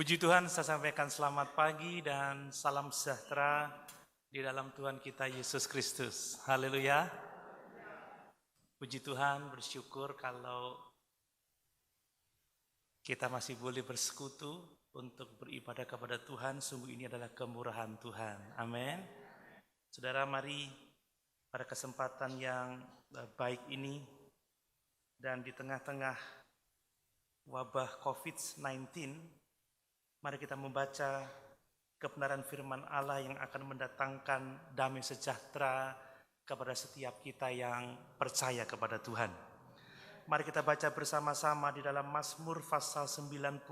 Puji Tuhan, saya sampaikan selamat pagi dan salam sejahtera di dalam Tuhan kita Yesus Kristus. Haleluya. Puji Tuhan, bersyukur kalau kita masih boleh bersekutu untuk beribadah kepada Tuhan. Sungguh ini adalah kemurahan Tuhan. Amin. Saudara, mari pada kesempatan yang baik ini dan di tengah-tengah wabah COVID-19, mari kita membaca kebenaran firman Allah yang akan mendatangkan damai sejahtera kepada setiap kita yang percaya kepada Tuhan. Mari kita baca bersama-sama di dalam Mazmur pasal 91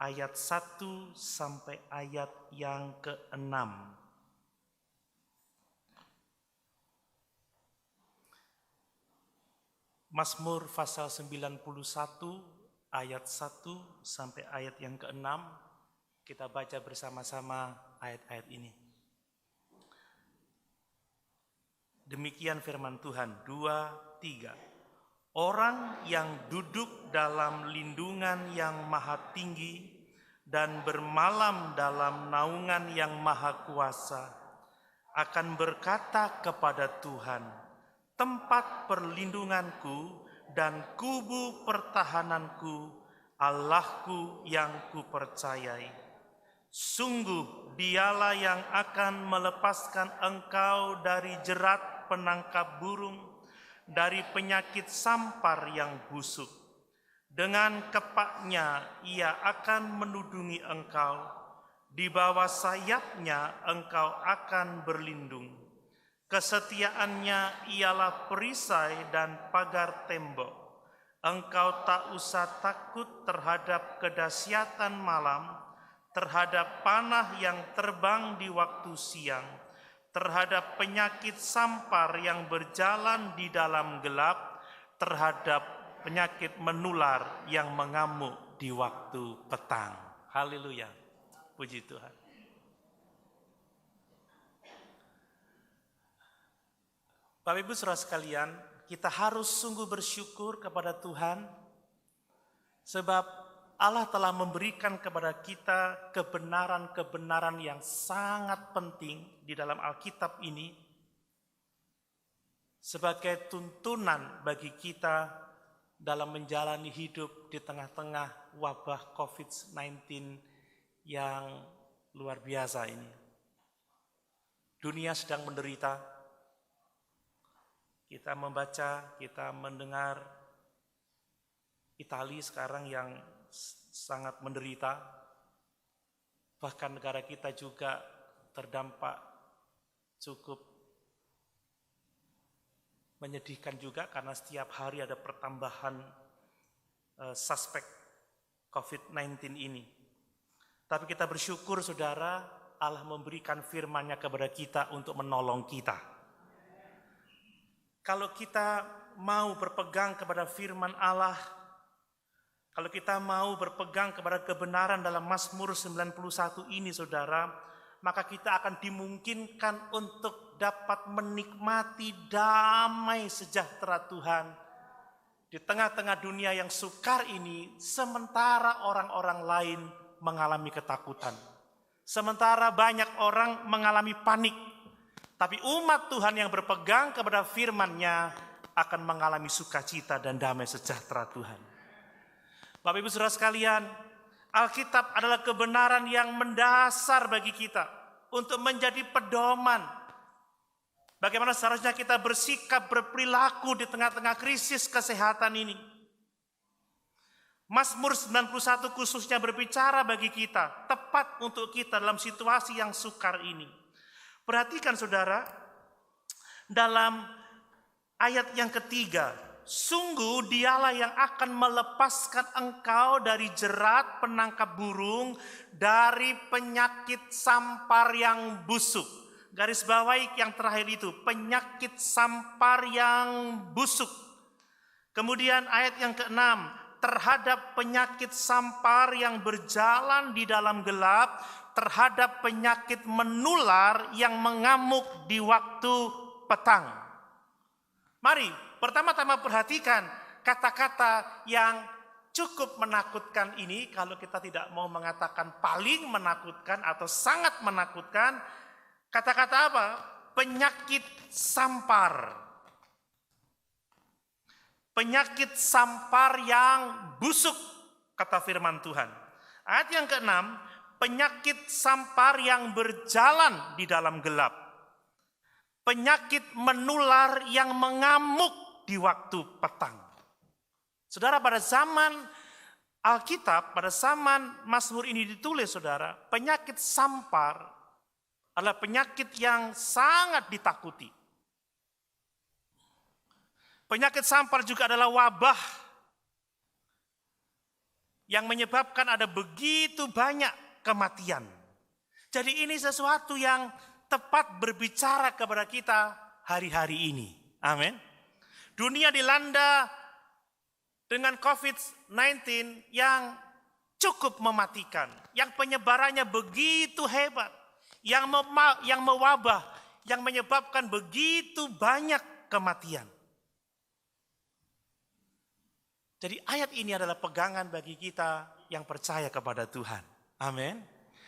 ayat 1 sampai ayat yang ke-6. Mazmur pasal 91 ayat 1 sampai ayat yang ke-6, kita baca bersama-sama ayat-ayat ini. Demikian firman Tuhan, 2, 3. Orang yang duduk dalam lindungan yang maha tinggi dan bermalam dalam naungan yang maha kuasa akan berkata kepada Tuhan, tempat perlindunganku dan kubu pertahananku, Allahku yang kupercayai. Sungguh dialah yang akan melepaskan engkau dari jerat penangkap burung, dari penyakit sampar yang busuk. Dengan kepaknya ia akan menudungi engkau, di bawah sayapnya engkau akan berlindung. Kesetiaannya ialah perisai dan pagar tembok. Engkau tak usah takut terhadap kedahsyatan malam, terhadap panah yang terbang di waktu siang, terhadap penyakit sampar yang berjalan di dalam gelap, terhadap penyakit menular yang mengamuk di waktu petang. Haleluya. Puji Tuhan. Bapak Ibu Saudara sekalian, kita harus sungguh bersyukur kepada Tuhan sebab Allah telah memberikan kepada kita kebenaran-kebenaran yang sangat penting di dalam Alkitab ini sebagai tuntunan bagi kita dalam menjalani hidup di tengah-tengah wabah COVID-19 yang luar biasa ini. Dunia sedang menderita. Kita membaca, kita mendengar Italia sekarang yang sangat menderita. Bahkan negara kita juga terdampak cukup menyedihkan juga karena setiap hari ada pertambahan suspek COVID-19 ini. Tapi kita bersyukur saudara, Allah memberikan firman-Nya kepada kita untuk menolong kita. Kalau kita mau berpegang kepada firman Allah, kalau kita mau berpegang kepada kebenaran dalam Mazmur 91 ini saudara, maka kita akan dimungkinkan untuk dapat menikmati damai sejahtera Tuhan di tengah-tengah dunia yang sukar ini, sementara orang-orang lain mengalami ketakutan. Sementara banyak orang mengalami panik. Tapi umat Tuhan yang berpegang kepada firman-Nya akan mengalami sukacita dan damai sejahtera Tuhan. Bapak Ibu Saudara sekalian, Alkitab adalah kebenaran yang mendasar bagi kita untuk menjadi pedoman. Bagaimana seharusnya kita bersikap, berperilaku di tengah-tengah krisis kesehatan ini. Mazmur 91 khususnya berbicara bagi kita, tepat untuk kita dalam situasi yang sukar ini. Perhatikan saudara, dalam ayat yang ketiga, sungguh dialah yang akan melepaskan engkau dari jerat penangkap burung, dari penyakit sampar yang busuk. Garis bawahi yang terakhir itu, penyakit sampar yang busuk. Kemudian ayat yang ke-6, terhadap penyakit sampar yang berjalan di dalam gelap, terhadap penyakit menular yang mengamuk di waktu petang. Mari pertama-tama perhatikan kata-kata yang cukup menakutkan ini, kalau kita tidak mau mengatakan paling menakutkan atau sangat menakutkan, kata-kata apa? Penyakit sampar. Penyakit sampar yang busuk, kata firman Tuhan. Ayat yang ke-6, penyakit sampar yang berjalan di dalam gelap. Penyakit menular yang mengamuk di waktu petang. Saudara, pada zaman Alkitab, pada zaman Mazmur ini ditulis, saudara, penyakit sampar adalah penyakit yang sangat ditakuti. Penyakit sampar juga adalah wabah yang menyebabkan ada begitu banyak kematian. Jadi ini sesuatu yang tepat berbicara kepada kita hari-hari ini. Amin. Dunia dilanda dengan COVID-19 yang cukup mematikan, yang penyebarannya begitu hebat, yang mewabah, yang menyebabkan begitu banyak kematian. Jadi ayat ini adalah pegangan bagi kita yang percaya kepada Tuhan. Amin.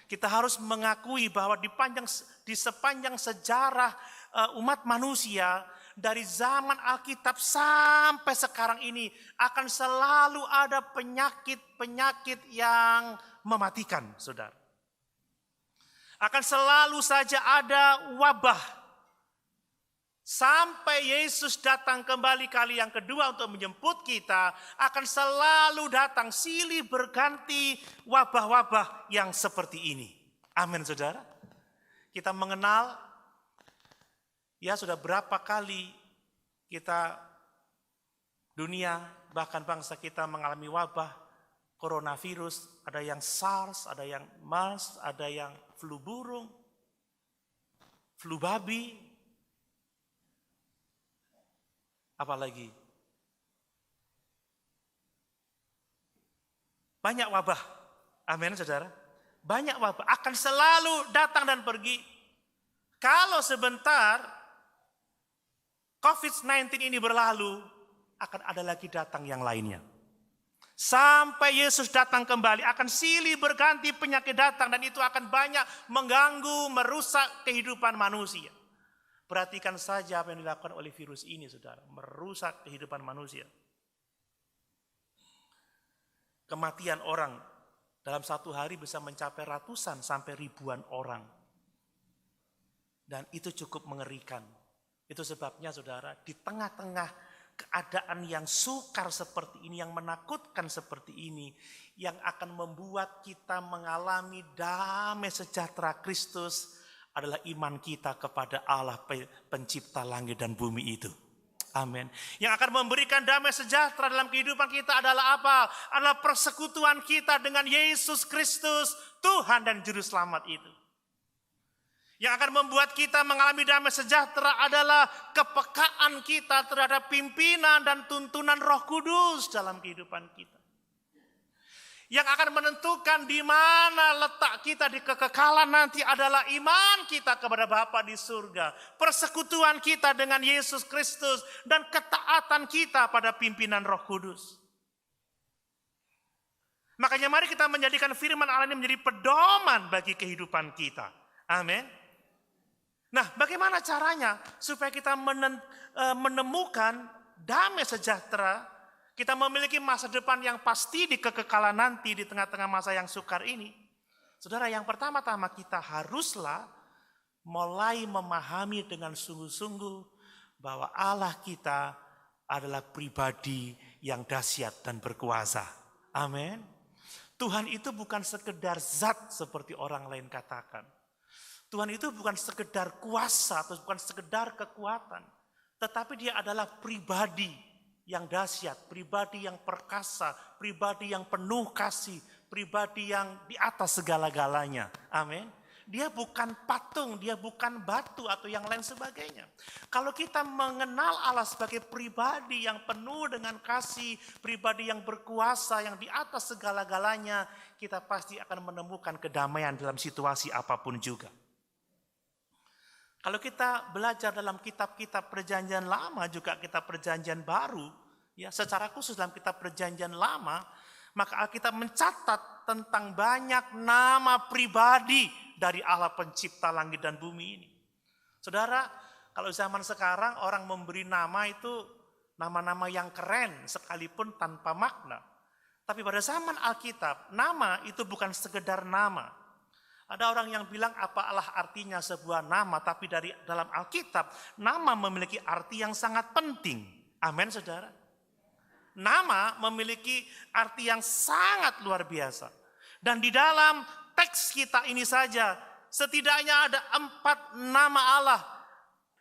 Kita harus mengakui bahwa di sepanjang sejarah umat manusia, dari zaman Alkitab sampai sekarang ini akan selalu ada penyakit-penyakit yang mematikan, saudara. Akan selalu saja ada wabah. Sampai Yesus datang kembali kali yang kedua untuk menjemput kita, akan selalu datang silih berganti wabah-wabah yang seperti ini. Amin, saudara. Kita mengenal, ya sudah berapa kali kita, dunia, bahkan bangsa kita mengalami wabah coronavirus. Ada yang SARS, ada yang MERS, ada yang flu burung, flu babi. Apalagi banyak wabah. Amin, saudara. Banyak wabah akan selalu datang dan pergi. Kalau sebentar COVID-19 ini berlalu, akan ada lagi datang yang lainnya. Sampai Yesus datang kembali, akan silih berganti penyakit datang, dan itu akan banyak mengganggu, merusak kehidupan manusia. Perhatikan saja apa yang dilakukan oleh virus ini, saudara. Merusak kehidupan manusia. Kematian orang dalam satu hari bisa mencapai ratusan sampai ribuan orang. Dan itu cukup mengerikan. Itu sebabnya, saudara, di tengah-tengah keadaan yang sukar seperti ini, yang menakutkan seperti ini, yang akan membuat kita mengalami damai sejahtera Kristus, adalah iman kita kepada Allah pencipta langit dan bumi itu. Amin. Yang akan memberikan damai sejahtera dalam kehidupan kita adalah apa? Adalah persekutuan kita dengan Yesus Kristus, Tuhan dan Juru Selamat itu. Yang akan membuat kita mengalami damai sejahtera adalah kepekaan kita terhadap pimpinan dan tuntunan Roh Kudus dalam kehidupan kita. Yang akan menentukan di mana letak kita di kekekalan nanti adalah iman kita kepada Bapa di surga, persekutuan kita dengan Yesus Kristus, dan ketaatan kita pada pimpinan Roh Kudus. Makanya mari kita menjadikan firman Allah ini menjadi pedoman bagi kehidupan kita. Amin. Nah, bagaimana caranya supaya kita menemukan damai sejahtera, kita memiliki masa depan yang pasti di kekekalan nanti di tengah-tengah masa yang sukar ini? Saudara, yang pertama-tama kita haruslah mulai memahami dengan sungguh-sungguh bahwa Allah kita adalah pribadi yang dahsyat dan berkuasa. Amin. Tuhan itu bukan sekedar zat seperti orang lain katakan. Tuhan itu bukan sekedar kuasa atau bukan sekedar kekuatan, tetapi dia adalah pribadi yang dahsyat, pribadi yang perkasa, pribadi yang penuh kasih, pribadi yang di atas segala-galanya. Amin. Dia bukan patung, dia bukan batu atau yang lain sebagainya. Kalau kita mengenal Allah sebagai pribadi yang penuh dengan kasih, pribadi yang berkuasa, yang di atas segala-galanya, kita pasti akan menemukan kedamaian dalam situasi apapun juga. Kalau kita belajar dalam kitab-kitab perjanjian lama, juga kitab perjanjian baru, ya secara khusus dalam kitab perjanjian lama, Maka Alkitab mencatat tentang banyak nama pribadi dari Allah pencipta langit dan bumi ini. Saudara, kalau zaman sekarang orang memberi nama itu nama-nama yang keren sekalipun tanpa makna. Tapi pada zaman Alkitab, nama itu bukan sekedar nama. Ada orang yang bilang apalah artinya sebuah nama, tapi dalam Alkitab, nama memiliki arti yang sangat penting. Amin, saudara. Nama memiliki arti yang sangat luar biasa. Dan di dalam teks kita ini saja, setidaknya ada 4 nama Allah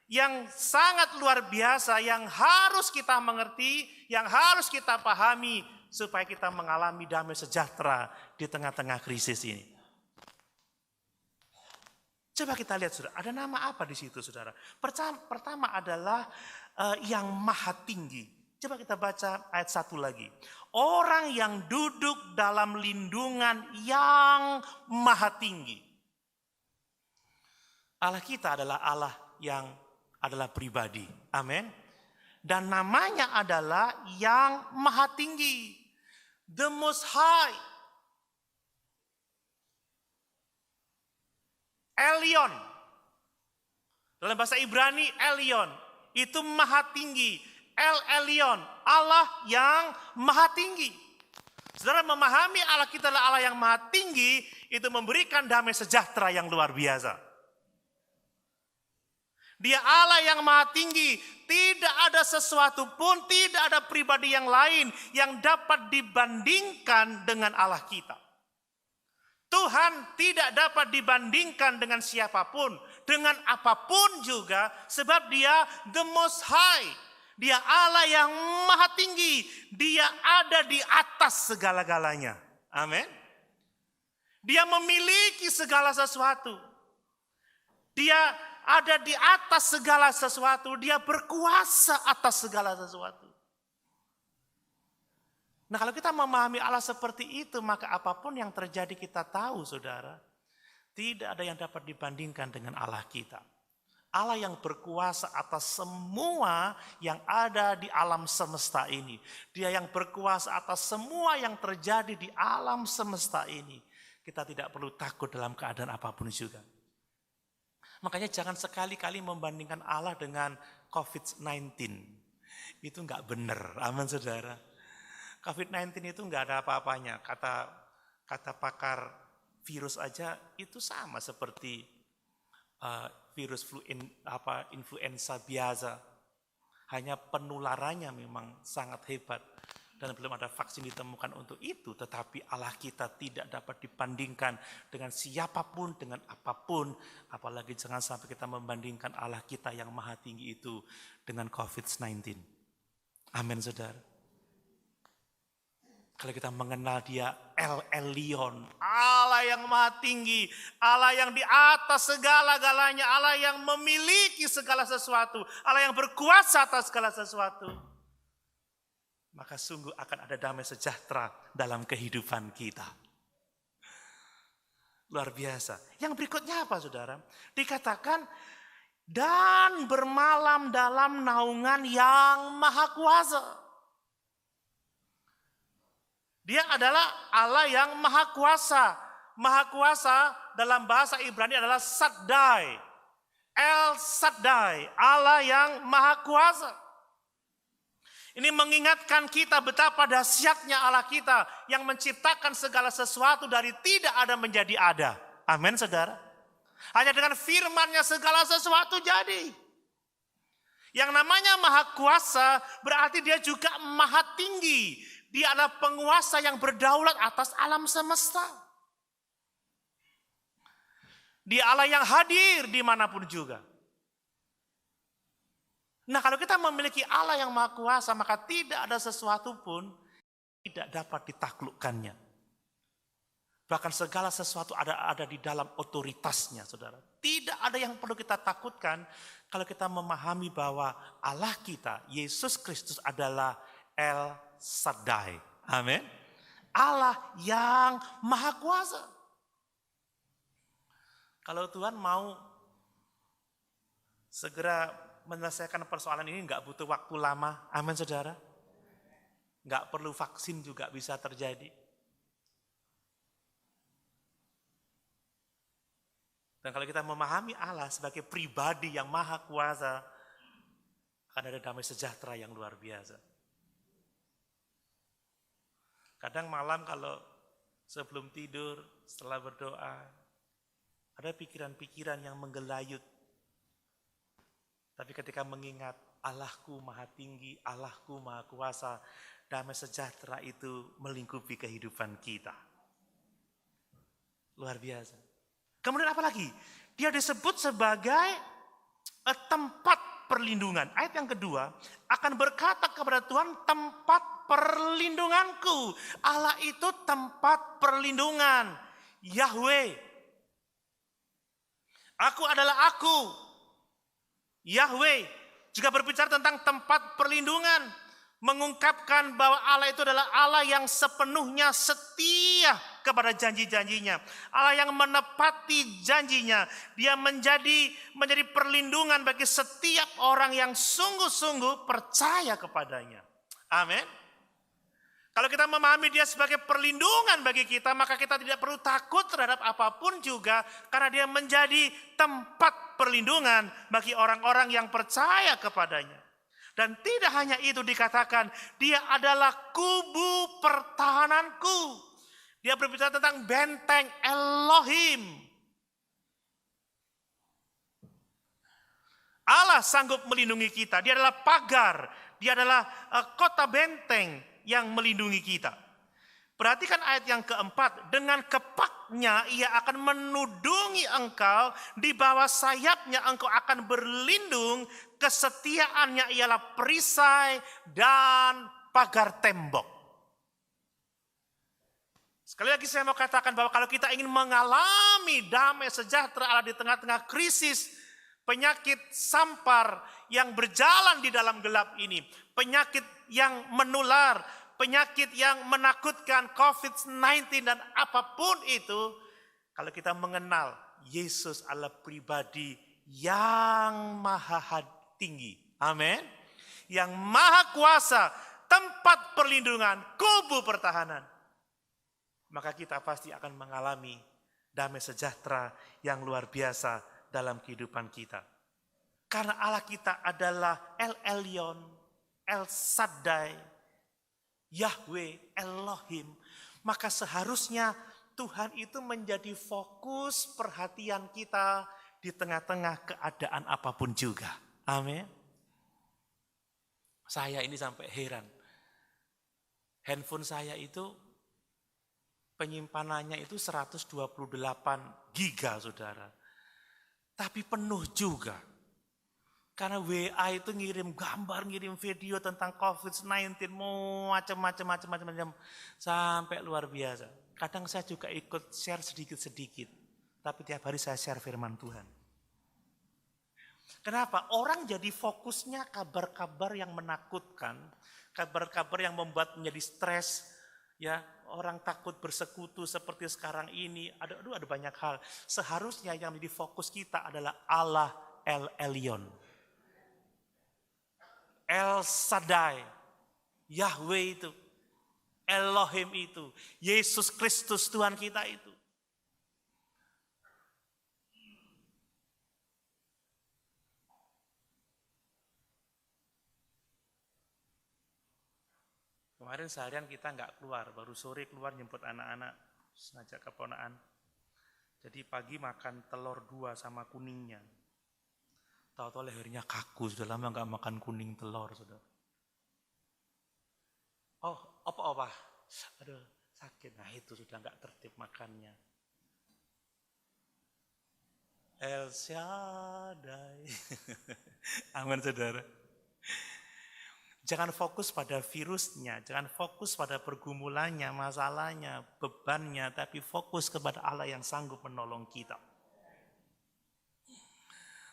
yang sangat luar biasa, yang harus kita mengerti, yang harus kita pahami, supaya kita mengalami damai sejahtera di tengah-tengah krisis ini. Coba kita lihat, saudara, ada nama apa di situ, saudara? Pertama adalah yang maha tinggi. Coba kita baca ayat 1 lagi. Orang yang duduk dalam lindungan yang maha tinggi. Allah kita adalah Allah yang adalah pribadi. Amin. Dan namanya adalah yang maha tinggi. The Most High. Elyon. Dalam bahasa Ibrani, Elyon. Itu maha tinggi. El Elyon. Allah yang maha tinggi. Saudara memahami Allah kita adalah Allah yang maha tinggi, itu memberikan damai sejahtera yang luar biasa. Dia Allah yang maha tinggi. Tidak ada sesuatu pun, tidak ada pribadi yang lain yang dapat dibandingkan dengan Allah kita. Tuhan tidak dapat dibandingkan dengan siapapun, dengan apapun juga, sebab dia the most high. Dia Allah yang maha tinggi. Dia ada di atas segala-galanya. Amin. Dia memiliki segala sesuatu. Dia ada di atas segala sesuatu. Dia berkuasa atas segala sesuatu. Nah, kalau kita memahami Allah seperti itu, maka apapun yang terjadi kita tahu, saudara, tidak ada yang dapat dibandingkan dengan Allah kita. Allah yang berkuasa atas semua yang ada di alam semesta ini. Dia yang berkuasa atas semua yang terjadi di alam semesta ini. Kita tidak perlu takut dalam keadaan apapun juga. Makanya jangan sekali-kali membandingkan Allah dengan COVID-19. Itu enggak benar, aman saudara. COVID-19 itu enggak ada apa-apanya. Kata pakar virus aja itu sama seperti virus influenza biasa. Hanya penularannya memang sangat hebat. Dan belum ada vaksin ditemukan untuk itu. Tetapi Allah kita tidak dapat dibandingkan dengan siapapun, dengan apapun. Apalagi jangan sampai kita membandingkan Allah kita yang maha tinggi itu dengan COVID-19. Amin, saudara. Kalau kita mengenal dia El Elyon, Allah yang maha tinggi, Allah yang di atas segala-galanya, Allah yang memiliki segala sesuatu, Allah yang berkuasa atas segala sesuatu. Maka sungguh akan ada damai sejahtera dalam kehidupan kita. Luar biasa. Yang berikutnya apa, saudara? Dikatakan, dan bermalam dalam naungan yang maha kuasa. Dia adalah Allah yang maha kuasa. Maha kuasa dalam bahasa Ibrani adalah Shaddai. El Shaddai, Allah yang maha kuasa. Ini mengingatkan kita betapa dahsyatnya Allah kita yang menciptakan segala sesuatu dari tidak ada menjadi ada. Amin, saudara. Hanya dengan firman-Nya segala sesuatu jadi. Yang namanya maha kuasa berarti dia juga maha tinggi. Dia adalah penguasa yang berdaulat atas alam semesta. Dia Allah yang hadir dimanapun juga. Nah, kalau kita memiliki Allah yang maha kuasa, maka tidak ada sesuatu pun tidak dapat ditaklukkannya. Bahkan segala sesuatu ada di dalam otoritasnya, saudara. Tidak ada yang perlu kita takutkan kalau kita memahami bahwa Allah kita, Yesus Kristus adalah El Shaddai. Amin. Allah yang maha kuasa. Kalau Tuhan mau segera menyelesaikan persoalan ini nggak butuh waktu lama. Amin, saudara. Nggak perlu vaksin juga bisa terjadi. Dan kalau kita memahami Allah sebagai pribadi yang maha kuasa, akan ada damai sejahtera yang luar biasa. Kadang malam kalau sebelum tidur, setelah berdoa, ada pikiran-pikiran yang menggelayut. Tapi ketika mengingat Allahku maha tinggi, Allahku maha kuasa, damai sejahtera itu melingkupi kehidupan kita. Luar biasa. Kemudian apa lagi? Dia disebut sebagai tempat perlindungan. Ayat yang kedua, akan berkata kepada Tuhan, tempat perlindunganku. Allah itu tempat perlindungan. Yahweh. Aku adalah aku. Yahweh. Juga berbicara tentang tempat perlindungan. Mengungkapkan bahwa Allah itu adalah Allah yang sepenuhnya setia kepada janji-janjinya. Allah yang menepati janjinya. Dia menjadi perlindungan bagi setiap orang yang sungguh-sungguh percaya kepadanya. Amin. Kalau kita memahami dia sebagai perlindungan bagi kita, maka kita tidak perlu takut terhadap apapun juga, karena dia menjadi tempat perlindungan bagi orang-orang yang percaya kepadanya. Dan tidak hanya itu dikatakan, dia adalah kubu pertahananku. Dia berbicara tentang benteng Elohim. Allah sanggup melindungi kita. Dia adalah pagar. Dia adalah kota benteng yang melindungi kita. Perhatikan ayat yang keempat. Dengan kepaknya ia akan menudungi engkau. Di bawah sayapnya engkau akan berlindung. Kesetiaannya ialah perisai dan pagar tembok. Sekali lagi saya mau katakan bahwa kalau kita ingin mengalami damai sejahtera Allah di tengah-tengah krisis, penyakit sampar yang berjalan di dalam gelap ini, penyakit yang menular, penyakit yang menakutkan, COVID-19 dan apapun itu, kalau kita mengenal Yesus adalah pribadi yang maha tinggi. Amin. Yang maha kuasa, tempat perlindungan, kubu pertahanan. Maka kita pasti akan mengalami damai sejahtera yang luar biasa dalam kehidupan kita. Karena Allah kita adalah El Elyon, El Shaddai, Yahweh, Elohim. Maka seharusnya Tuhan itu menjadi fokus perhatian kita di tengah-tengah keadaan apapun juga. Amin. Saya ini sampai heran. Handphone saya itu penyimpanannya itu 128 giga, saudara. Tapi penuh juga. Karena WA itu ngirim gambar, ngirim video tentang COVID-19, macam-macam. Sampai luar biasa. Kadang saya juga ikut share sedikit-sedikit. Tapi tiap hari saya share firman Tuhan. Kenapa? Orang jadi fokusnya kabar-kabar yang menakutkan, kabar-kabar yang membuat menjadi stres, ya orang takut bersekutu seperti sekarang ini. Ada banyak hal. Seharusnya yang menjadi fokus kita adalah Allah El Elyon, El Shaddai, Yahweh itu, Elohim itu, Yesus Kristus Tuhan kita itu. Kemarin seharian kita nggak keluar, baru sore keluar jemput anak-anak, ngajak keponaan. Jadi pagi makan telur 2 sama kuningnya. Tahu-tahu lehernya kaku, sudah lama nggak makan kuning telur, sudah. Oh, apa? Aduh, sakit. Nah itu sudah nggak tertib makannya. El Shaddai. Aman, saudara. Jangan fokus pada virusnya, jangan fokus pada pergumulannya, masalahnya, bebannya, tapi fokus kepada Allah yang sanggup menolong kita.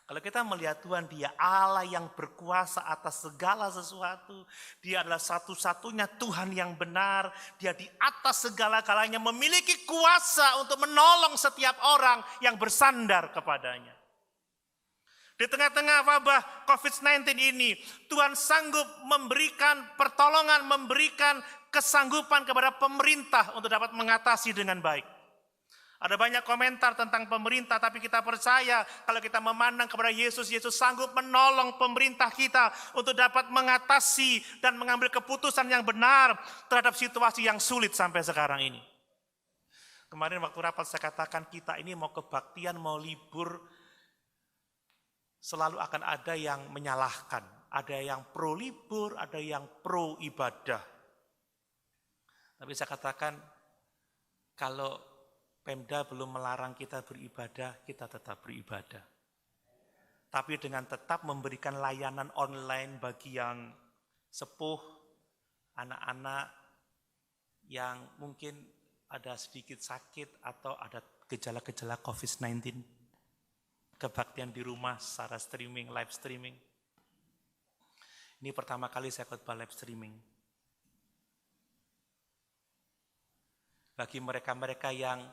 Kalau kita melihat Tuhan, dia Allah yang berkuasa atas segala sesuatu. Dia adalah satu-satunya Tuhan yang benar. Dia di atas segala-galanya memiliki kuasa untuk menolong setiap orang yang bersandar kepadanya. Di tengah-tengah wabah COVID-19 ini, Tuhan sanggup memberikan pertolongan, memberikan kesanggupan kepada pemerintah untuk dapat mengatasi dengan baik. Ada banyak komentar tentang pemerintah, tapi kita percaya kalau kita memandang kepada Yesus, Yesus sanggup menolong pemerintah kita untuk dapat mengatasi dan mengambil keputusan yang benar terhadap situasi yang sulit sampai sekarang ini. Kemarin waktu rapat saya katakan kita ini mau kebaktian, mau libur, selalu akan ada yang menyalahkan. Ada yang pro libur, ada yang pro ibadah. Tapi saya katakan, kalau Pemda belum melarang kita beribadah, kita tetap beribadah. Tapi dengan tetap memberikan layanan online bagi yang sepuh, anak-anak yang mungkin ada sedikit sakit atau ada gejala-gejala COVID-19. Kebaktian di rumah secara streaming, live streaming. Ini pertama kali saya khotbah live streaming. Bagi mereka-mereka yang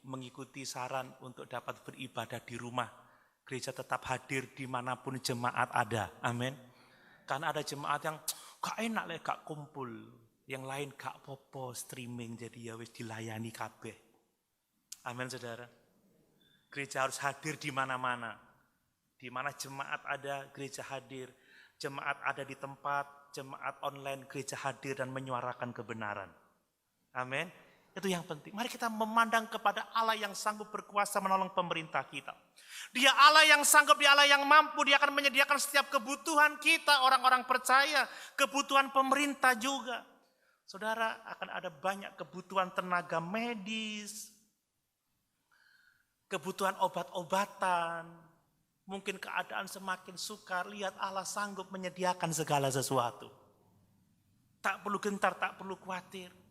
mengikuti saran untuk dapat beribadah di rumah, gereja tetap hadir dimanapun jemaat ada, amin. Karena ada jemaat yang gak enak lah, gak kumpul, yang lain gak popo streaming, jadi ya wis dilayani kabeh, amin saudara. Gereja harus hadir di mana-mana, di mana jemaat ada, gereja hadir, jemaat ada di tempat, jemaat online, gereja hadir dan menyuarakan kebenaran, amin. Itu yang penting. Mari kita memandang kepada Allah yang sanggup berkuasa menolong pemerintah kita. Dia Allah yang sanggup, dia Allah yang mampu, dia akan menyediakan setiap kebutuhan kita, orang-orang percaya, kebutuhan pemerintah juga. Saudara, akan ada banyak kebutuhan tenaga medis, kebutuhan obat-obatan, mungkin keadaan semakin sukar, lihat Allah sanggup menyediakan segala sesuatu. Tak perlu gentar, tak perlu khawatir.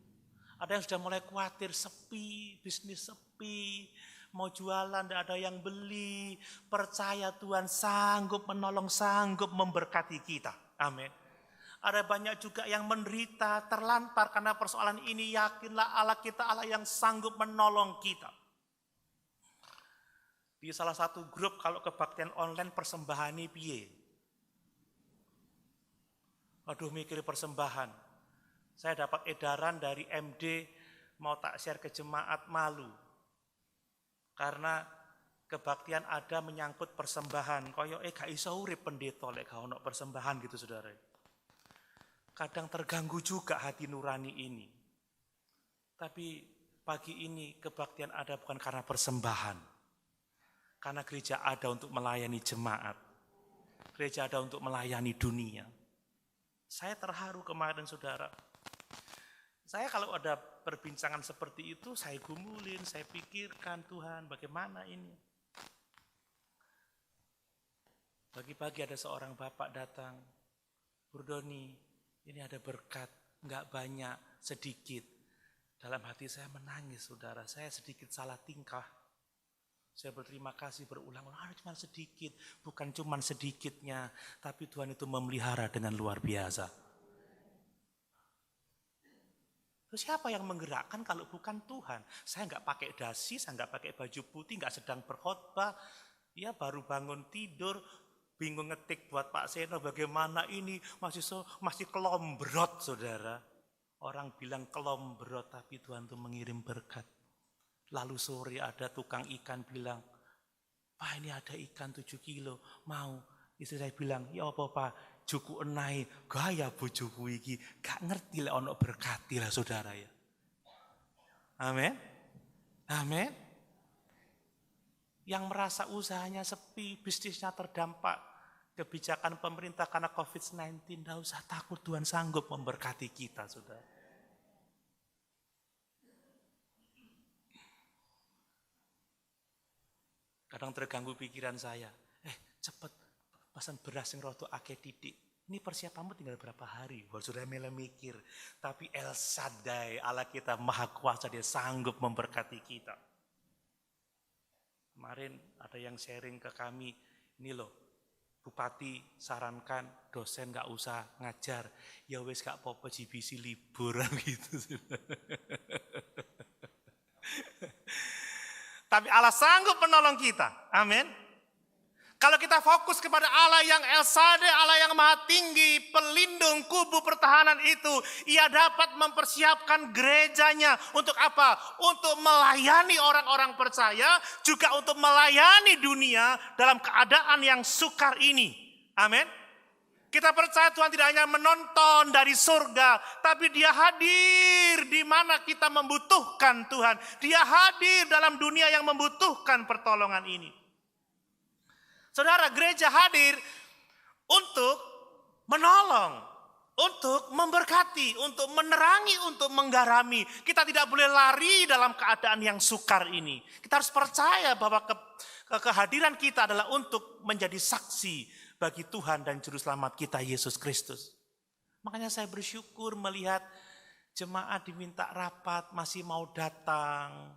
Ada yang sudah mulai khawatir, sepi, bisnis sepi, mau jualan, tidak ada yang beli. Percaya Tuhan sanggup menolong, sanggup memberkati kita. Amin. Ada banyak juga yang menderita, terlantar karena persoalan ini. Yakinlah Allah kita, Allah yang sanggup menolong kita. Di salah satu grup kalau kebaktian online persembahan ini piye. Aduh mikir persembahan. Saya dapat edaran dari MD mau tak share ke jemaat, malu. Karena kebaktian ada menyangkut persembahan. Koyo gak iso urip pendeta lek gak ono persembahan gitu saudara. Kadang terganggu juga hati nurani ini. Tapi pagi ini kebaktian ada bukan karena persembahan. Karena gereja ada untuk melayani jemaat. Gereja ada untuk melayani dunia. Saya terharu kemarin saudara. Saya kalau ada perbincangan seperti itu, saya gumulin, saya pikirkan Tuhan bagaimana ini. Pagi-pagi ada seorang bapak datang, Burdoni, ini ada berkat, enggak banyak, sedikit. Dalam hati saya menangis saudara, saya sedikit salah tingkah. Saya berterima kasih berulang-ulang, cuma sedikit, bukan cuma sedikitnya, tapi Tuhan itu memelihara dengan luar biasa. Siapa yang menggerakkan kalau bukan Tuhan? Saya nggak pakai dasi, saya nggak pakai baju putih, nggak sedang berkhotbah. Ya baru bangun tidur, bingung ngetik buat Pak Seno bagaimana ini masih kelombrot saudara. Orang bilang kelombrot tapi Tuhan tuh mengirim berkat. Lalu sore ada tukang ikan bilang, Pak ini ada ikan 7 kilo, mau? Istri saya bilang, ya apa Pak? Juku enai, gaya bojoku iki, gak ngerti lah ono berkati lah saudara ya. Amin. Amin. Yang merasa usahanya sepi, bisnisnya terdampak kebijakan pemerintah karena COVID-19, tidak usah takut, Tuhan sanggup memberkati kita saudara. Kadang terganggu pikiran saya, cepet pesan beras yang roto akeh titik. Ini persiapanmu tinggal berapa hari? Baru sudah mulai mikir. Tapi El Shaddai, Allah kita maha kuasa, dia sanggup memberkati kita. Kemarin ada yang sharing ke kami, ini loh, Bupati sarankan dosen gak usah ngajar. Ya wes gak apa-apa, GBC liburan gitu. Tapi Allah sanggup menolong kita. Amin. Kalau kita fokus kepada Allah yang El Shaddai, Allah yang Maha Tinggi, pelindung kubu pertahanan itu, Ia dapat mempersiapkan gerejanya untuk apa? Untuk melayani orang-orang percaya, juga untuk melayani dunia dalam keadaan yang sukar ini. Amin. Kita percaya Tuhan tidak hanya menonton dari surga, tapi Dia hadir di mana kita membutuhkan Tuhan. Dia hadir dalam dunia yang membutuhkan pertolongan ini. Saudara, gereja hadir untuk menolong, untuk memberkati, untuk menerangi, untuk menggarami. Kita tidak boleh lari dalam keadaan yang sukar ini. Kita harus percaya bahwa kehadiran kita adalah untuk menjadi saksi bagi Tuhan dan Juru Selamat kita, Yesus Kristus. Makanya saya bersyukur melihat jemaat diminta rapat, masih mau datang.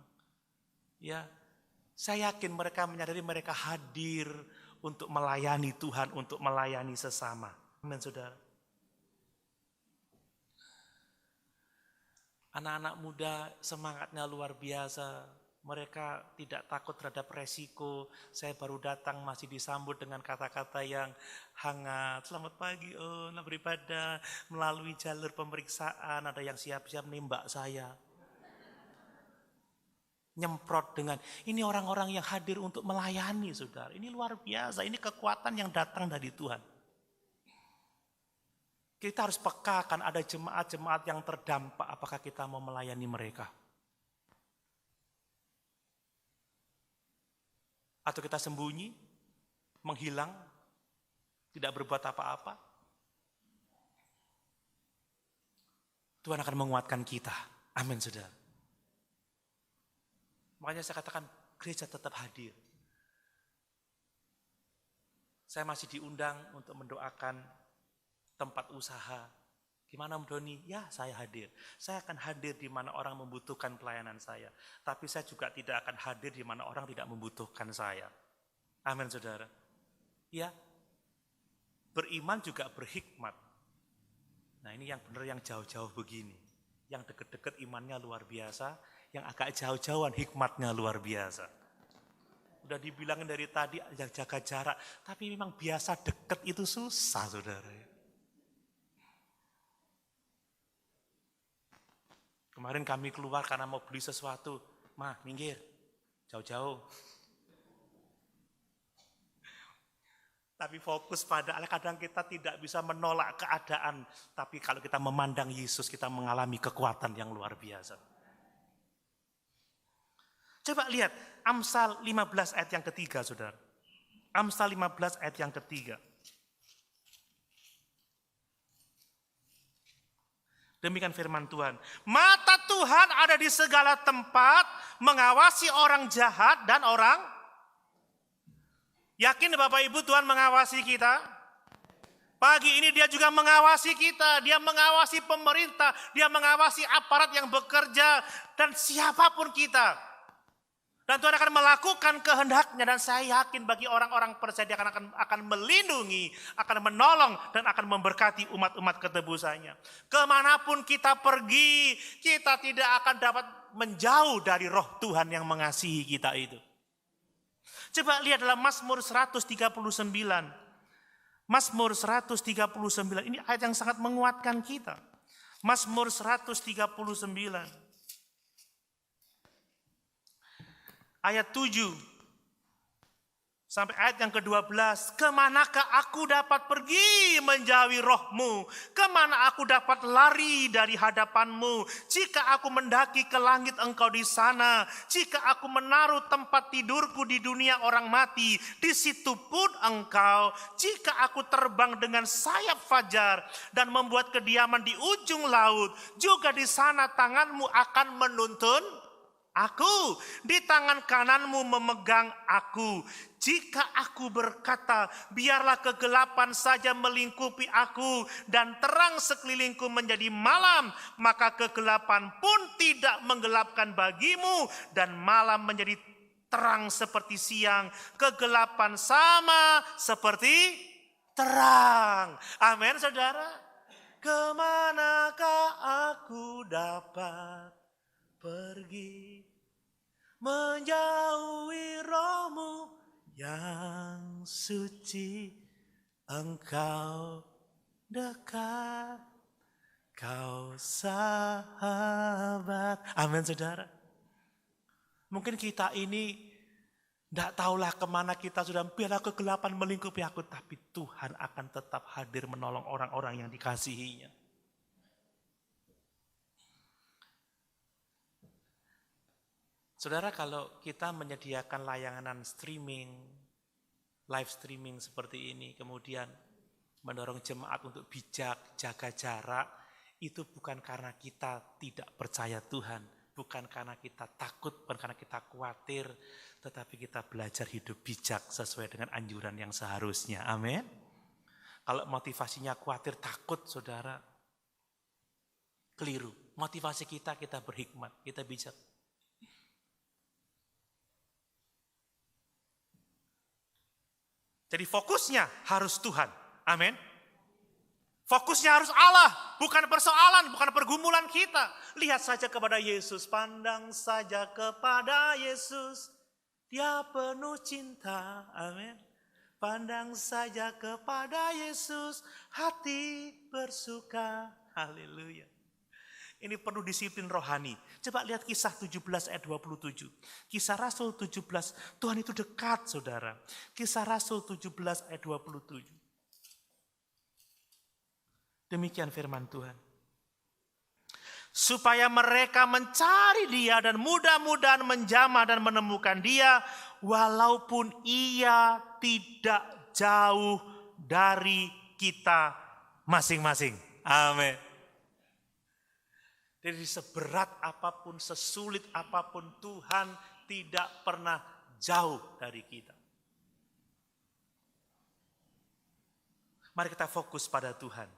Ya, saya yakin mereka menyadari mereka hadir untuk melayani Tuhan, untuk melayani sesama. Amin, saudara. Anak-anak muda semangatnya luar biasa. Mereka tidak takut terhadap resiko. Saya baru datang masih disambut dengan kata-kata yang hangat. Selamat pagi, selamat beribadah. Melalui jalur pemeriksaan, ada yang siap-siap nembak saya. Nyemprot dengan, ini orang-orang yang hadir untuk melayani, saudara. Ini luar biasa, ini kekuatan yang datang dari Tuhan. Kita harus peka, akan ada jemaat-jemaat yang terdampak, apakah kita mau melayani mereka. Atau kita sembunyi, menghilang, tidak berbuat apa-apa. Tuhan akan menguatkan kita. Amin, saudara. Makanya saya katakan gereja tetap hadir. Saya masih diundang untuk mendoakan tempat usaha. Gimana Om Doni? Ya, saya hadir. Saya akan hadir di mana orang membutuhkan pelayanan saya. Tapi saya juga tidak akan hadir di mana orang tidak membutuhkan saya. Amin, saudara. Ya, beriman juga berhikmat. Nah, ini yang benar yang jauh-jauh begini. Yang deket-deket imannya luar biasa. Yang agak jauh-jauhan hikmatnya luar biasa. Udah dibilangin dari tadi jaga jarak, tapi memang biasa deket itu susah, saudara. Kemarin kami keluar karena mau beli sesuatu, mah minggir, jauh-jauh. Tapi fokus pada Allah, kadang kita tidak bisa menolak keadaan, tapi kalau kita memandang Yesus, kita mengalami kekuatan yang luar biasa. Coba lihat Amsal 15 ayat yang ketiga, saudara. Amsal 15 ayat yang ketiga. Demikian firman Tuhan. Mata Tuhan ada di segala tempat, mengawasi orang jahat dan orang. Yakin Bapak Ibu Tuhan mengawasi kita? Pagi ini Dia juga mengawasi kita. Dia mengawasi pemerintah. Dia mengawasi aparat yang bekerja. Dan siapapun kita. Dan Tuhan akan melakukan kehendaknya, dan saya yakin bagi orang-orang percaya Dia akan melindungi, akan menolong, dan akan memberkati umat-umat ketebusannya. Kemanapun kita pergi, kita tidak akan dapat menjauh dari roh Tuhan yang mengasihi kita itu. Coba lihat dalam Mazmur 139. Mazmur 139, ini ayat yang sangat menguatkan kita. Mazmur 139. Ayat 7 sampai ayat yang ke-12. Kemanakah aku dapat pergi menjauhi roh-Mu? Kemana aku dapat lari dari hadapan-Mu? Jika aku mendaki ke langit, Engkau di sana. Jika aku menaruh tempat tidurku di dunia orang mati, di situ pun Engkau. Jika aku terbang dengan sayap fajar dan membuat kediaman di ujung laut, juga di sana tangan-Mu akan menuntun aku, di tangan kananmu memegang aku. Jika aku berkata, biarlah kegelapan saja melingkupi aku dan terang sekelilingku menjadi malam, maka kegelapan pun tidak menggelapkan bagimu dan malam menjadi terang seperti siang. Kegelapan sama seperti terang. Amin, saudara. Kemanakah aku dapat pergi menjauhi roh-Mu yang suci, Engkau dekat, Kau sahabat. Amin saudara. Mungkin kita ini tidak tahulah kemana kita sudah, biarlah kegelapan melingkupi aku, tapi Tuhan akan tetap hadir menolong orang-orang yang dikasihinya. Saudara, kalau kita menyediakan layanan streaming, live streaming seperti ini, kemudian mendorong jemaat untuk bijak, jaga jarak, itu bukan karena kita tidak percaya Tuhan, bukan karena kita takut, bukan karena kita khawatir, tetapi kita belajar hidup bijak sesuai dengan anjuran yang seharusnya. Amin. Kalau motivasinya khawatir, takut, saudara, keliru. Motivasi kita berhikmat, kita bijak. Jadi fokusnya harus Tuhan. Amin. Fokusnya harus Allah, bukan persoalan, bukan pergumulan kita. Lihat saja kepada Yesus, pandang saja kepada Yesus. Dia penuh cinta, amin. Pandang saja kepada Yesus, hati bersuka, haleluya. Ini perlu disiplin rohani. Coba lihat kisah 17 ayat 27. Kisah Rasul 17, Tuhan itu dekat saudara. Kisah Rasul 17 ayat 27. Demikian firman Tuhan. Supaya mereka mencari Dia dan mudah-mudahan menjamah dan menemukan Dia, walaupun Ia tidak jauh dari kita masing-masing. Amin. Jadi seberat apapun, sesulit apapun, Tuhan tidak pernah jauh dari kita. Mari kita fokus pada Tuhan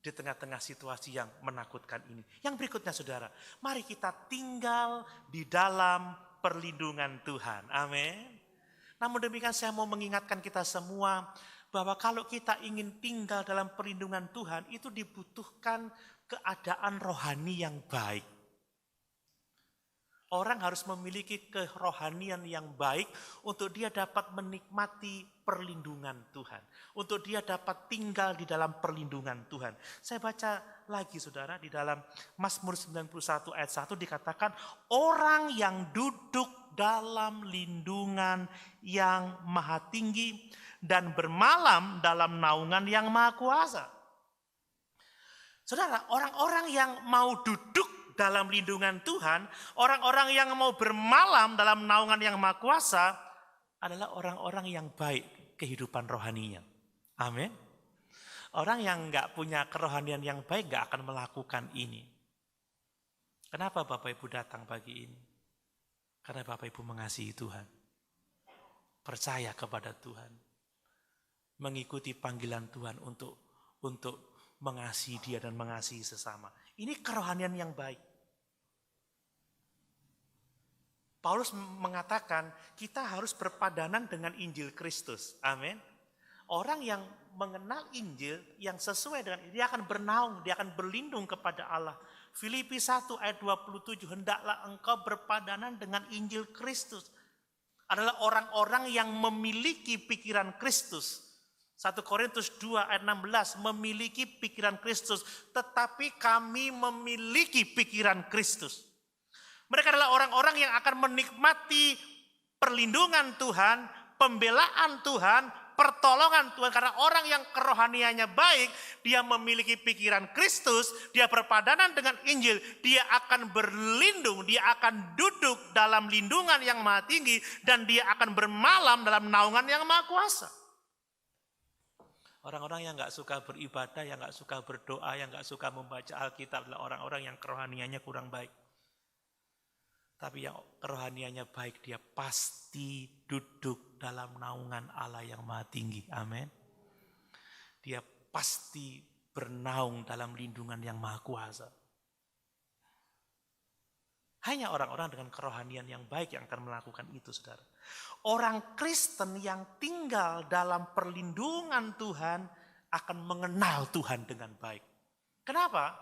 di tengah-tengah situasi yang menakutkan ini. Yang berikutnya saudara, mari kita tinggal di dalam perlindungan Tuhan. Amin. Namun demikian saya mau mengingatkan kita semua bahwa kalau kita ingin tinggal dalam perlindungan Tuhan, itu dibutuhkan keadaan rohani yang baik. Orang harus memiliki kerohanian yang baik untuk dia dapat menikmati perlindungan Tuhan. Untuk dia dapat tinggal di dalam perlindungan Tuhan. Saya baca lagi saudara, di dalam Mazmur 91 ayat 1 dikatakan, orang yang duduk dalam lindungan yang maha tinggi dan bermalam dalam naungan yang maha kuasa. Saudara, orang-orang yang mau duduk dalam lindungan Tuhan, orang-orang yang mau bermalam dalam naungan yang maha kuasa adalah orang-orang yang baik kehidupan rohaninya. Amin. Orang yang enggak punya kerohanian yang baik enggak akan melakukan ini. Kenapa Bapak Ibu datang pagi ini? Karena Bapak Ibu mengasihi Tuhan. Percaya kepada Tuhan. Mengikuti panggilan Tuhan untuk mengasihi Dia dan mengasihi sesama. Ini kerohanian yang baik. Paulus mengatakan kita harus berpadanan dengan Injil Kristus. Amin. Orang yang mengenal Injil yang sesuai dengan ini, dia akan bernaung, dia akan berlindung kepada Allah. Filipi 1 ayat 27, hendaklah engkau berpadanan dengan Injil Kristus. Adalah orang-orang yang memiliki pikiran Kristus. 1 Korintus 2 ayat 16, memiliki pikiran Kristus. Tetapi kami memiliki pikiran Kristus. Mereka adalah orang-orang yang akan menikmati perlindungan Tuhan, pembelaan Tuhan, pertolongan Tuhan. Karena orang yang kerohaniannya baik, dia memiliki pikiran Kristus, dia berpadanan dengan Injil, dia akan berlindung, dia akan duduk dalam lindungan yang maha tinggi, dan dia akan bermalam dalam naungan yang maha kuasa. Orang-orang yang gak suka beribadah, yang gak suka berdoa, yang gak suka membaca Alkitab adalah orang-orang yang kerohaniannya kurang baik. Tapi yang kerohaniannya baik, dia pasti duduk dalam naungan Allah yang maha tinggi. Amin. Dia pasti bernaung dalam lindungan yang maha kuasa. Hanya orang-orang dengan kerohanian yang baik yang akan melakukan itu, saudara. Orang Kristen yang tinggal dalam perlindungan Tuhan akan mengenal Tuhan dengan baik. Kenapa?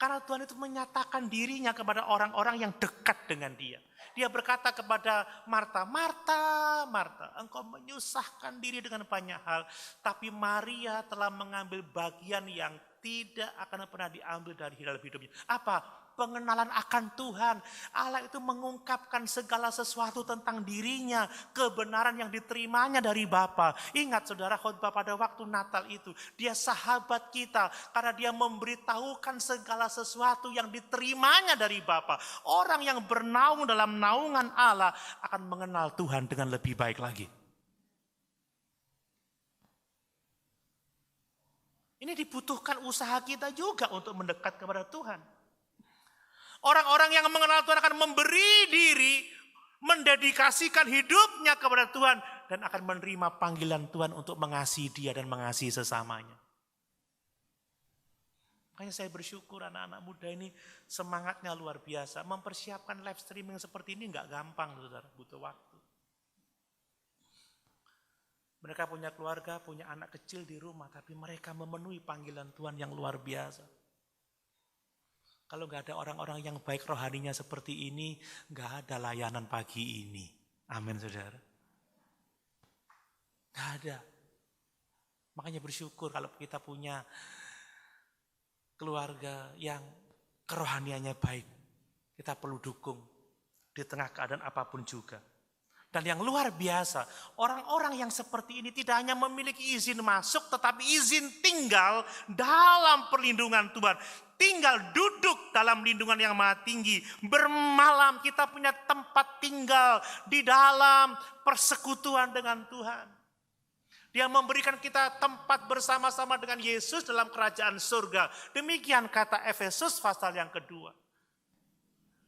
Karena Tuhan itu menyatakan dirinya kepada orang-orang yang dekat dengan dia. Dia berkata kepada Marta, Marta, Marta, engkau menyusahkan diri dengan banyak hal. Tapi Maria telah mengambil bagian yang tidak akan pernah diambil dari dalam hidupnya. Apa? Pengenalan akan Tuhan. Allah itu mengungkapkan segala sesuatu tentang dirinya, kebenaran yang diterimanya dari Bapa. Ingat saudara, khotbah pada waktu Natal itu, dia sahabat kita karena dia memberitahukan segala sesuatu yang diterimanya dari Bapa. Orang yang bernaung dalam naungan Allah akan mengenal Tuhan dengan lebih baik lagi. Ini dibutuhkan usaha kita juga untuk mendekat kepada Tuhan. Orang-orang yang mengenal Tuhan akan memberi diri, mendedikasikan hidupnya kepada Tuhan, dan akan menerima panggilan Tuhan untuk mengasihi dia dan mengasihi sesamanya. Makanya saya bersyukur anak-anak muda ini semangatnya luar biasa. Mempersiapkan live streaming seperti ini nggak gampang, saudara, butuh waktu. Mereka punya keluarga, punya anak kecil di rumah, tapi mereka memenuhi panggilan Tuhan yang luar biasa. Kalau nggak ada orang-orang yang baik rohaninya seperti ini, nggak ada layanan pagi ini. Amin, saudara. Nggak ada. Makanya bersyukur kalau kita punya keluarga yang kerohaniannya baik. Kita perlu dukung di tengah keadaan apapun juga. Dan yang luar biasa, orang-orang yang seperti ini tidak hanya memiliki izin masuk, tetapi izin tinggal dalam perlindungan Tuhan. Tinggal duduk dalam lindungan yang maha tinggi. Bermalam kita punya tempat tinggal di dalam persekutuan dengan Tuhan. Dia memberikan kita tempat bersama-sama dengan Yesus dalam kerajaan surga. Demikian kata Efesus pasal yang kedua.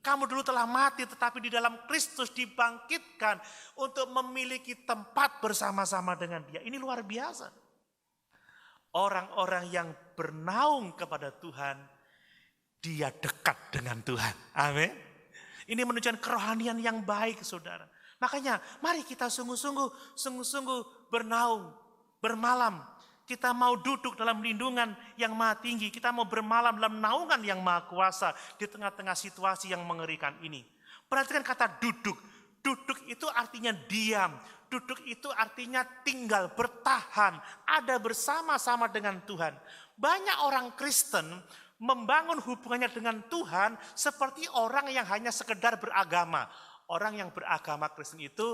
Kamu dulu telah mati tetapi di dalam Kristus dibangkitkan untuk memiliki tempat bersama-sama dengan dia. Ini luar biasa. Orang-orang yang bernaung kepada Tuhan, dia dekat dengan Tuhan. Amin. Ini menunjukkan kerohanian yang baik, saudara. Makanya mari kita sungguh-sungguh bernaung, bermalam. Kita mau duduk dalam lindungan yang maha tinggi. Kita mau bermalam dalam naungan yang maha kuasa di tengah-tengah situasi yang mengerikan ini. Perhatikan kata duduk. Duduk itu artinya diam. Duduk itu artinya tinggal, bertahan. Ada bersama-sama dengan Tuhan. Banyak orang Kristen membangun hubungannya dengan Tuhan seperti orang yang hanya sekedar beragama. Orang yang beragama Kristen itu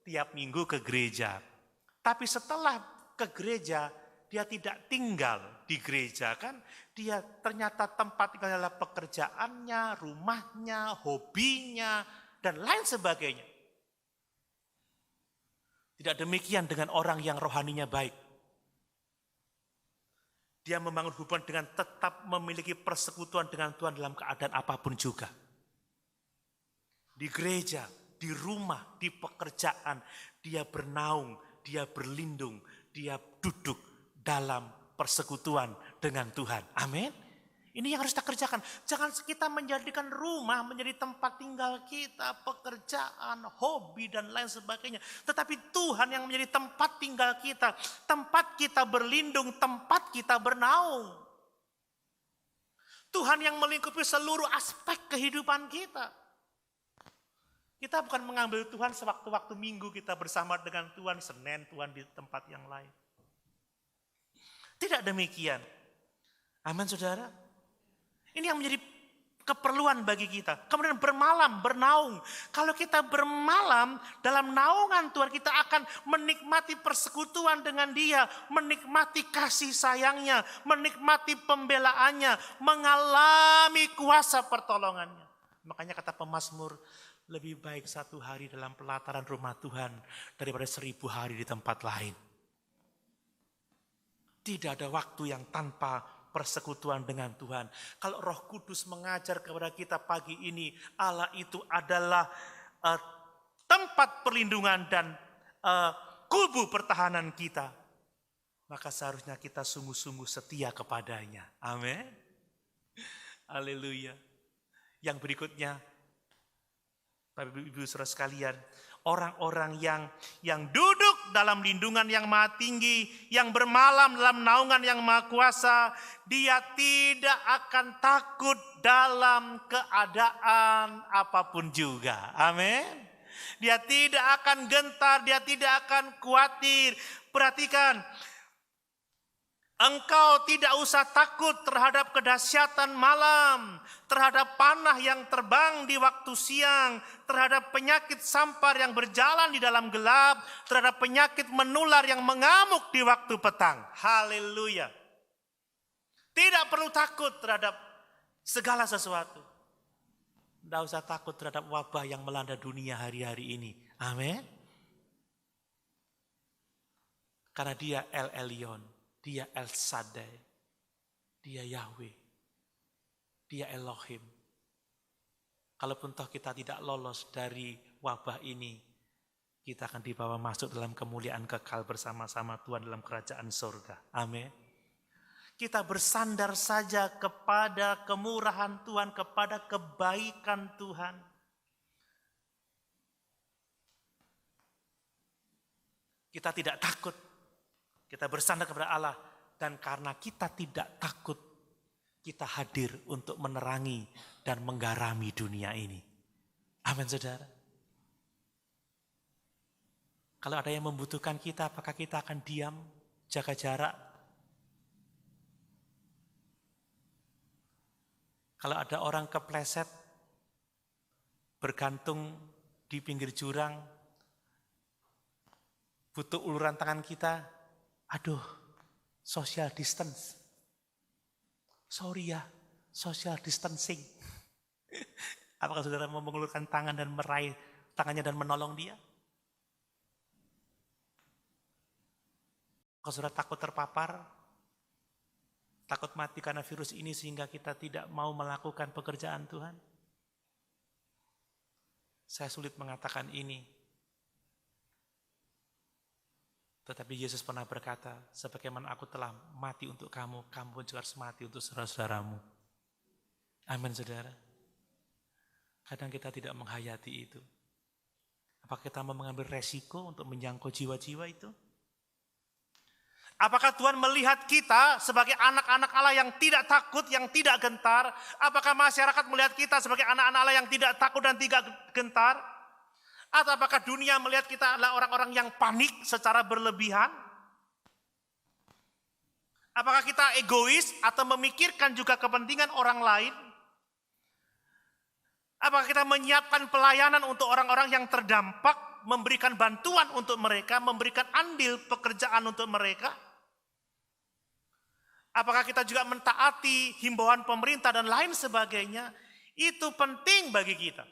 tiap minggu ke gereja. Tapi setelah ke gereja, dia tidak tinggal di gereja kan. Dia ternyata tempat tinggalnya adalah pekerjaannya, rumahnya, hobinya, dan lain sebagainya. Tidak demikian dengan orang yang rohaninya baik. Dia membangun hubungan dengan tetap memiliki persekutuan dengan Tuhan dalam keadaan apapun juga. Di gereja, di rumah, di pekerjaan, dia bernaung, dia berlindung, dia duduk dalam persekutuan dengan Tuhan. Amin. Ini yang harus kita kerjakan. Jangan kita menjadikan rumah menjadi tempat tinggal kita, pekerjaan, hobi, dan lain sebagainya. Tetapi Tuhan yang menjadi tempat tinggal kita, tempat kita berlindung, tempat kita bernaung. Tuhan yang melingkupi seluruh aspek kehidupan kita. Kita bukan mengambil Tuhan sewaktu-waktu minggu kita bersama dengan Tuhan, Senin Tuhan di tempat yang lain. Tidak demikian. Amin, saudara. Ini yang menjadi keperluan bagi kita. Kemudian bermalam, bernaung. Kalau kita bermalam dalam naungan Tuhan, kita akan menikmati persekutuan dengan Dia, menikmati kasih sayangnya, menikmati pembelaannya, mengalami kuasa pertolongannya. Makanya kata pemazmur, lebih baik 1 hari dalam pelataran rumah Tuhan daripada 1000 hari di tempat lain. Tidak ada waktu yang tanpa persekutuan dengan Tuhan. Kalau Roh Kudus mengajar kepada kita pagi ini, Allah itu adalah tempat perlindungan dan kubu pertahanan kita. Maka seharusnya kita sungguh-sungguh setia kepadanya. Amin. Haleluya. Yang berikutnya, Bapak Ibu Saudara sekalian, Orang-orang yang duduk dalam lindungan yang maha tinggi, yang bermalam dalam naungan yang maha kuasa, dia tidak akan takut dalam keadaan apapun juga. Amin. Dia tidak akan gentar, dia tidak akan khawatir. Perhatikan, engkau tidak usah takut terhadap kedahsyatan malam, terhadap panah yang terbang di waktu siang, terhadap penyakit sampar yang berjalan di dalam gelap, terhadap penyakit menular yang mengamuk di waktu petang. Haleluya. Tidak perlu takut terhadap segala sesuatu. Tidak usah takut terhadap wabah yang melanda dunia hari-hari ini. Amin. Karena dia El Elyon, dia El Shaddai, dia Yahweh, dia Elohim. Kalaupun toh kita tidak lolos dari wabah ini, kita akan dibawa masuk dalam kemuliaan kekal bersama-sama Tuhan dalam kerajaan surga. Amin. Kita bersandar saja kepada kemurahan Tuhan, kepada kebaikan Tuhan. Kita tidak takut. Kita bersandar kepada Allah. Dan karena kita tidak takut, kita hadir untuk menerangi dan menggarami dunia ini. Amin, saudara. Kalau ada yang membutuhkan kita, apakah kita akan diam, jaga jarak? Kalau ada orang kepleset, bergantung di pinggir jurang, butuh uluran tangan kita, aduh, social distance. Sorry ya, social distancing. Apakah saudara mau mengulurkan tangan dan meraih tangannya dan menolong dia? Kalau saudara takut terpapar, takut mati karena virus ini sehingga kita tidak mau melakukan pekerjaan Tuhan? Saya sulit mengatakan ini. Tetapi Yesus pernah berkata, sebagaimana aku telah mati untuk kamu, kamu pun juga harus mati untuk saudara-saudaramu. Amin, saudara. Kadang kita tidak menghayati itu. Apakah kita mau mengambil resiko untuk menjangkau jiwa-jiwa itu? Apakah Tuhan melihat kita sebagai anak-anak Allah yang tidak takut, yang tidak gentar? Apakah masyarakat melihat kita sebagai anak-anak Allah yang tidak takut dan tidak gentar? Atau apakah dunia melihat kita adalah orang-orang yang panik secara berlebihan? Apakah kita egois atau memikirkan juga kepentingan orang lain? Apakah kita menyiapkan pelayanan untuk orang-orang yang terdampak, memberikan bantuan untuk mereka, memberikan andil pekerjaan untuk mereka? Apakah kita juga mentaati himbauan pemerintah dan lain sebagainya? Itu penting bagi kita.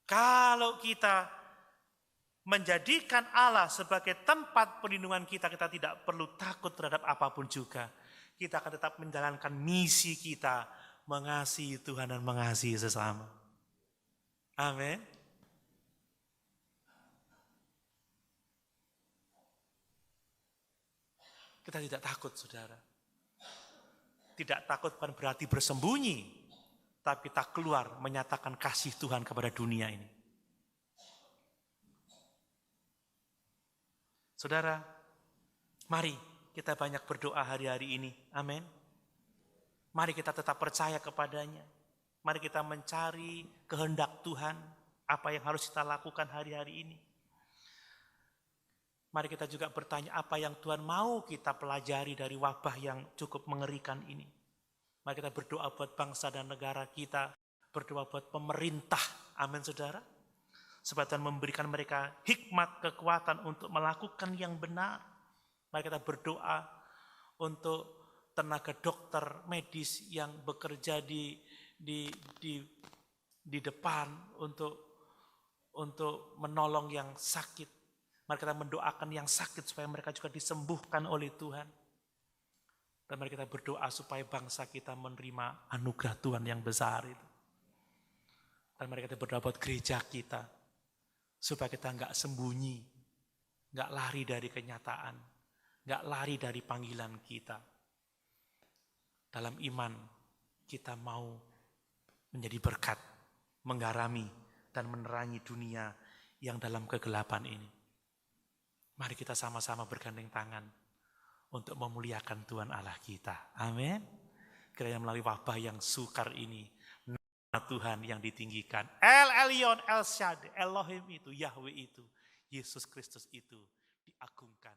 Kalau kita menjadikan Allah sebagai tempat perlindungan kita, kita tidak perlu takut terhadap apapun juga. Kita akan tetap menjalankan misi kita, mengasihi Tuhan dan mengasihi sesama. Amin. Kita tidak takut, saudara. Tidak takut bukan berarti bersembunyi, tapi tak keluar menyatakan kasih Tuhan kepada dunia ini. Saudara, mari kita banyak berdoa hari-hari ini. Amin. Mari kita tetap percaya kepadanya. Mari kita mencari kehendak Tuhan, apa yang harus kita lakukan hari-hari ini. Mari kita juga bertanya apa yang Tuhan mau kita pelajari dari wabah yang cukup mengerikan ini. Mari kita berdoa buat bangsa dan negara kita, berdoa buat pemerintah, amin saudara. Supaya Tuhan memberikan mereka hikmat, kekuatan untuk melakukan yang benar. Mari kita berdoa untuk tenaga dokter medis yang bekerja di depan untuk menolong yang sakit. Mari kita mendoakan yang sakit supaya mereka juga disembuhkan oleh Tuhan. Dan mari kita berdoa supaya bangsa kita menerima anugerah Tuhan yang besar itu. Dan mari kita berdoa buat gereja kita. Supaya kita enggak sembunyi, enggak lari dari kenyataan, enggak lari dari panggilan kita. Dalam iman kita mau menjadi berkat, menggarami dan menerangi dunia yang dalam kegelapan ini. Mari kita sama-sama bergandeng tangan untuk memuliakan Tuhan Allah kita. Amin. Kiranya melalui wabah yang sukar ini, nama Tuhan yang ditinggikan. El Elyon, El Shaddai, Elohim itu, Yahweh itu, Yesus Kristus itu diagungkan.